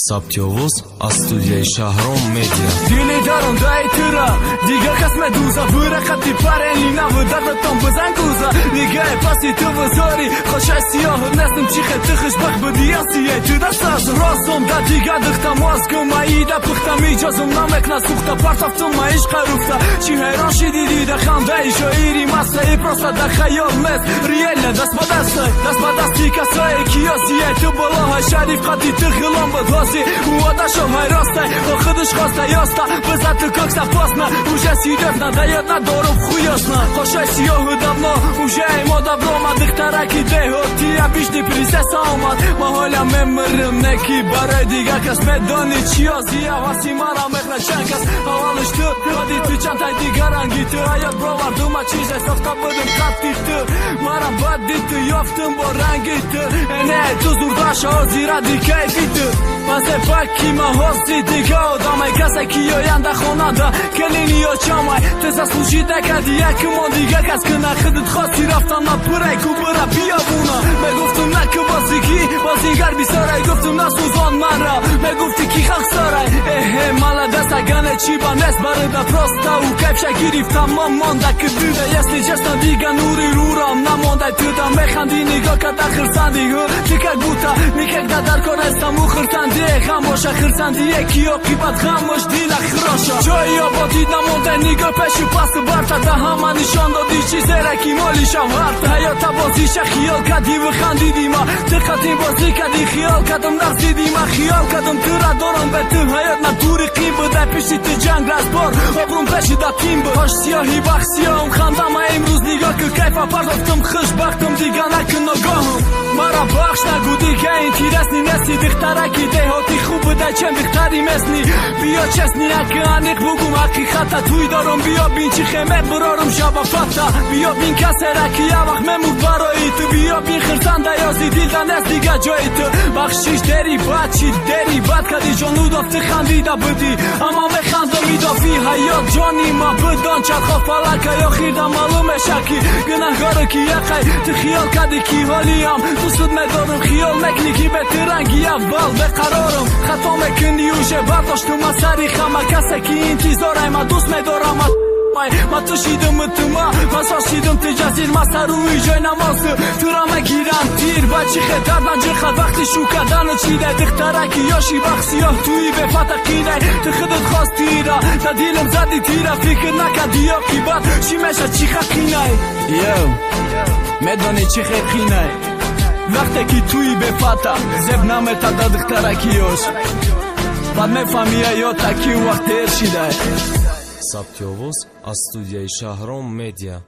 Սապթյովոս աստուդիայի Շահրոմ մեդիա Դիլի դարոն դա է թիրա Դիգա կաս մե դուզա Վուրը խատի պարեն լինա Վդարդը տոն բզան կուզա Դիգա է պասի թու վզորի Խոշայ սիոհ նեսնմ չիխե տխշ բախ բդիա սիե Դիդա սազ ռոսում դա դիգա դղտա մոսկում Այդա պղտա միջոզում նամեկնա սուխտա Պարտավտում այիշ խարուկտա Չի հերոն շիդի դիդա խանդա Իշո իրի մասա И просто да хайол մեզ Ռիելնա դասպադաստիկա սայ Կիոսի է դու բոլոհա շարիվ խատի տղլոմ բդոզի У отошел мой роста, охотыш хоста ёста Высоты кокса постно, уже серьезно Дает на дору хуёсно Хошай съёгу давно, уже ему добро Мадых тараки дего, ти обичный принцесса умат Маголя мемырым, неки барай дига Кас медони чиоз, я васимара мехрачанкас Авалыш ты, ходи ты чантай дигаранги Ты айот бровар, дума чиже, софта будем капти ты Мара бади ты, ёфтым боранги ты Эне, ту зурдаша, озира дикайфи ты Пазе паки махоси дига Дамай каса кио янда хонада Келинио чамай Ты заслужи декади якимо дига Кас кына хыдыт хоси рафтан на пырай Кубыра биявуна Ме гуфтум на кыбасики Базингар бисарай Гуфтум на сузон мара Ме гуфти ки хак сарай Эхе молодец агане чиба Нес барыда просто У кайфша гирив тамам монда кыдыда Если честно дига нури рурам На мондай тыда Механди нига када хырсанди Ты как будто никогда дарко нестам ухыртанди Хамоша хырсанди Кио кипат хамош дила хроша Чой ободид на мондай нига пеши пасы барта Да хама нишон доди чи зераки молиша варта Хайота бозиша хиол кади выханди дима Ты хатим бози кади хиол кадым нарзи дима Хиол кадым тыра дорон бетым Хайот на тури қимбы Дай пиши ты джанг разбор Обрум пеши да тимбы Хош сиоҳи бах сиоҳум Хандама имрӯз нигоҳ ки кайфа пардохтам Хуш бахтам дига накун ногоҳум Мара бахш нагу дига интересни нести Дихтараки деҳоти хуб дай чем дихтари месни Биё честни аки аниқ бугум ҳақиқата Туй дорум биё бин чи хемет бурорум шаба фата Биё бин касера ки явақ мемуд барои ту Биё бин хирсанда ёзи дилда нест дига ҷои ту Бахшиш дери бад чи дери бад кади ҷонудов ты хандида будӣ Аммо механдам идофи ҳаёт ҷони ма бидон чархо фалака ё хирда маълум мешаки гунаҳгоре ки яқай ты хиёл кади ки ҳолиам Дусуд медорум хиёл мекни ки бетиранги аввал беқарорум Хато мекунӣ уже бардоштум аз сари хама Касе ки интизорай ма дӯст медорам Ма тушидум тuma Ма сошидум ты ҷазир Ма саруи ҷой намози Тура мегирам тир Ба чи хедардан ҷихад вақти шукадану чидай Дихтараки ёши бах сиёҳ туи бефата қидай Ты худут хостира Да дилам зади тира Фикр накади ё ки бад Чи меша чи хақинай Йоу Медони чи хақинай Вақте ки туи бефата Зеб наметада дихтараки ёш Бад мефамия ё таки вақт дер шидай Սապթյովոս աստուդիայի Շահրոմ մեդիա